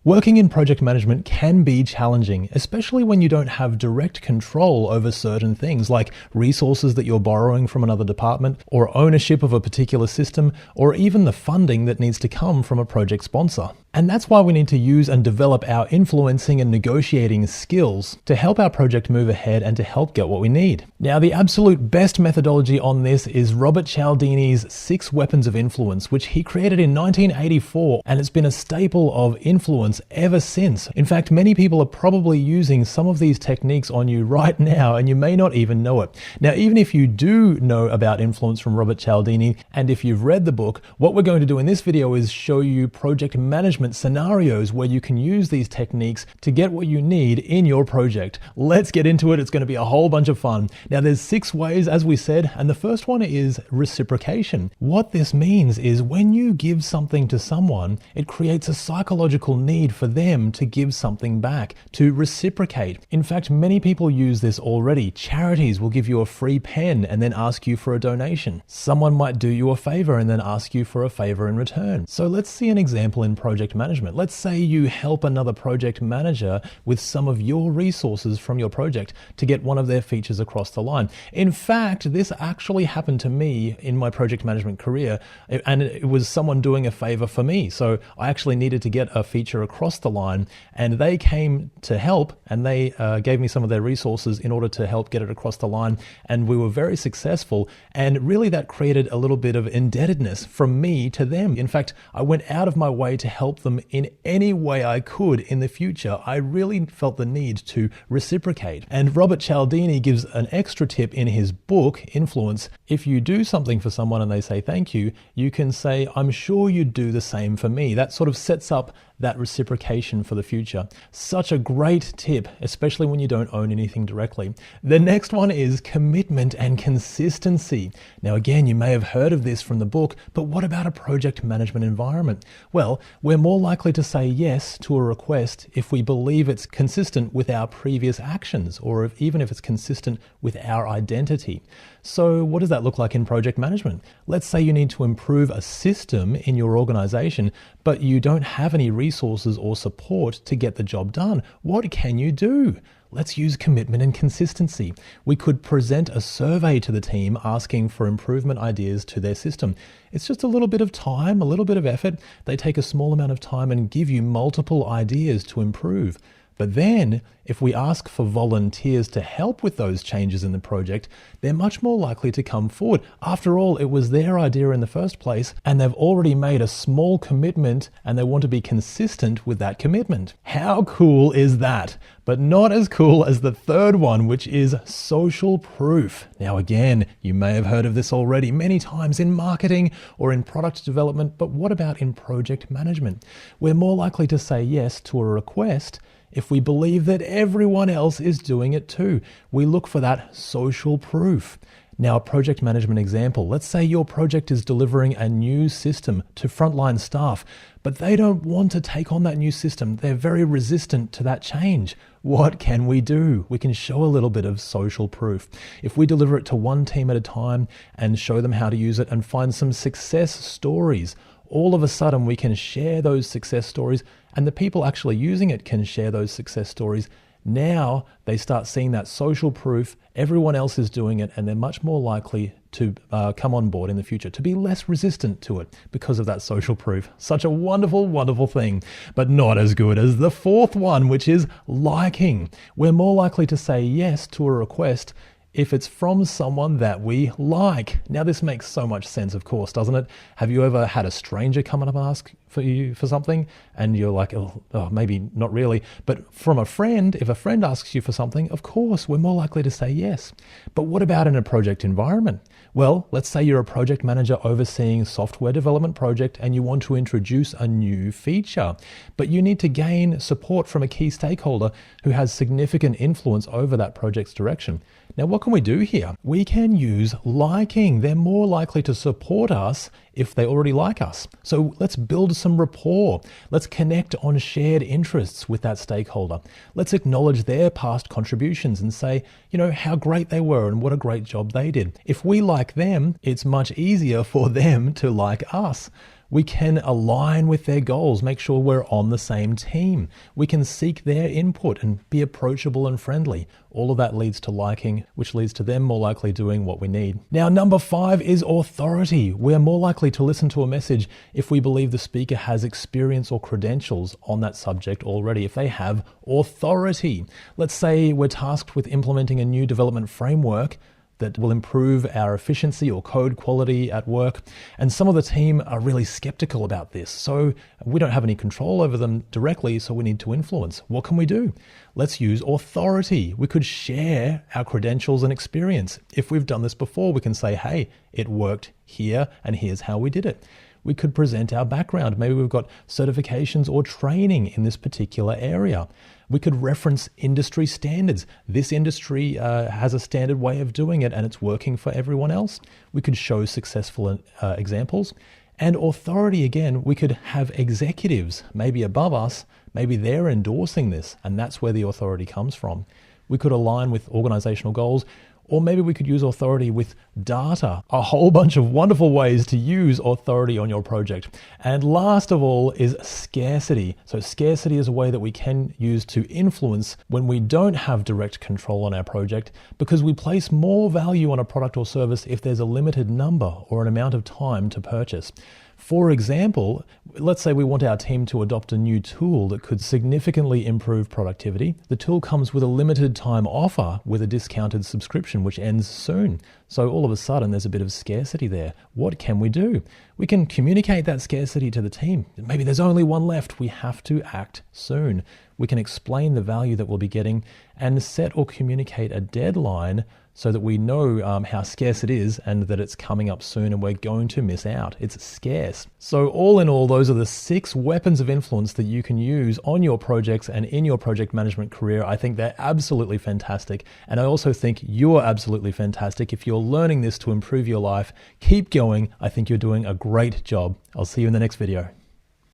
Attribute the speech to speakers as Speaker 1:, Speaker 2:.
Speaker 1: Working in project management can be challenging, especially when you don't have direct control over certain things like resources that you're borrowing from another department, or ownership of a particular system, or even the funding that needs to come from a project sponsor. And that's why we need to use and develop our influencing and negotiating skills to help our project move ahead and to help get what we need. Now, the absolute best methodology on this is Robert Cialdini's 6 Weapons of Influence, which he created in 1984, and it's been a staple of influence ever since. In fact, many people are probably using some of these techniques on you right now, and you may not even know it. Now, even if you do know about influence from Robert Cialdini, and if you've read the book, what we're going to do in this video is show you project management scenarios where you can use these techniques to get what you need in your project. Let's get into it. It's going to be a whole bunch of fun. Now, there's 6 ways, as we said, and the first one is reciprocation. What this means is when you give something to someone, it creates a psychological need for them to give something back, to reciprocate. In fact, many people use this already. Charities will give you a free pen and then ask you for a donation. Someone might do you a favor and then ask you for a favor in return. So let's see an example in project management. Let's say you help another project manager with some of your resources from your project to get one of their features across the line. In fact, this actually happened to me in my project management career, and it was someone doing a favor for me. So I actually needed to get a feature across the line, and they came to help, and they gave me some of their resources in order to help get it across the line, and we were very successful. And really that created a little bit of indebtedness from me to them. In fact, I went out of my way to help them in any way I could in the future. I really felt the need to reciprocate. And Robert Cialdini gives an extra tip in his book, Influence. If you do something for someone and they say thank you, you can say, I'm sure you'd do the same for me. That sort of sets up that reciprocation for the future. Such a great tip, especially when you don't own anything directly. The next one is commitment and consistency. Now again, you may have heard of this from the book, but what about a project management environment? Well, we're more likely to say yes to a request if we believe it's consistent with our previous actions, or even if it's consistent with our identity. So what does that look like in project management? Let's say you need to improve a system in your organization, but you don't have any resources or support to get the job done. What can you do? Let's use commitment and consistency. We could present a survey to the team asking for improvement ideas to their system. It's just a little bit of time, a little bit of effort. They take a small amount of time and give you multiple ideas to improve. But then, if we ask for volunteers to help with those changes in the project, they're much more likely to come forward. After all, it was their idea in the first place, and they've already made a small commitment, and they want to be consistent with that commitment. How cool is that? But not as cool as the third one, which is social proof. Now again, you may have heard of this already many times in marketing or in product development, but what about in project management? We're more likely to say yes to a request if we believe that everyone else is doing it too. We look for that social proof. Now, a project management example. Let's say your project is delivering a new system to frontline staff, but they don't want to take on that new system. They're very resistant to that change. What can we do? We can show a little bit of social proof. If we deliver it to one team at a time and show them how to use it and find some success stories, all of a sudden we can share those success stories, and the people actually using it can share those success stories. Now they start seeing that social proof, everyone else is doing it, and they're much more likely to come on board in the future, to be less resistant to it because of that social proof. Such a wonderful, wonderful thing, but not as good as the fourth one, which is liking. We're more likely to say yes to a request if it's from someone that we like. Now, this makes so much sense, of course, doesn't it? Have you ever had a stranger come up and ask for you for something, and you're like, oh, maybe not really. But from a friend, if a friend asks you for something, of course, we're more likely to say yes. But what about in a project environment? Well, let's say you're a project manager overseeing a software development project and you want to introduce a new feature, but you need to gain support from a key stakeholder who has significant influence over that project's direction. Now, what can we do here? We can use liking. They're more likely to support us if they already like us. So let's build some rapport. Let's connect on shared interests with that stakeholder. Let's acknowledge their past contributions and say, how great they were and what a great job they did. If we like them, it's much easier for them to like us. We can align with their goals, make sure we're on the same team. We can seek their input and be approachable and friendly. All of that leads to liking, which leads to them more likely doing what we need. Now, number 5 is authority. We're more likely to listen to a message if we believe the speaker has experience or credentials on that subject already, if they have authority. Let's say we're tasked with implementing a new development framework that will improve our efficiency or code quality at work. And some of the team are really skeptical about this. So we don't have any control over them directly, so we need to influence. What can we do? Let's use authority. We could share our credentials and experience. If we've done this before, we can say, hey, it worked here and here's how we did it. We could present our background. Maybe we've got certifications or training in this particular area. We could reference industry standards. This industry has a standard way of doing it and it's working for everyone else. We could show successful examples. And authority, again, we could have executives maybe above us, maybe they're endorsing this, and that's where the authority comes from. We could align with organizational goals, or maybe we could use authority with data. A whole bunch of wonderful ways to use authority on your project. And last of all is scarcity. So scarcity is a way that we can use to influence when we don't have direct control on our project, because we place more value on a product or service if there's a limited number or an amount of time to purchase. For example, let's say we want our team to adopt a new tool that could significantly improve productivity. The tool comes with a limited time offer with a discounted subscription, which ends soon. So all of a sudden, there's a bit of scarcity there. What can we do? We can communicate that scarcity to the team. Maybe there's only one left. We have to act soon. We can explain the value that we'll be getting and set or communicate a deadline so that we know how scarce it is and that it's coming up soon and we're going to miss out. It's scarce. So all in all, those are the 6 weapons of influence that you can use on your projects and in your project management career. I think they're absolutely fantastic. And I also think you're absolutely fantastic. If you're learning this to improve your life, keep going. I think you're doing a great job. I'll see you in the next video.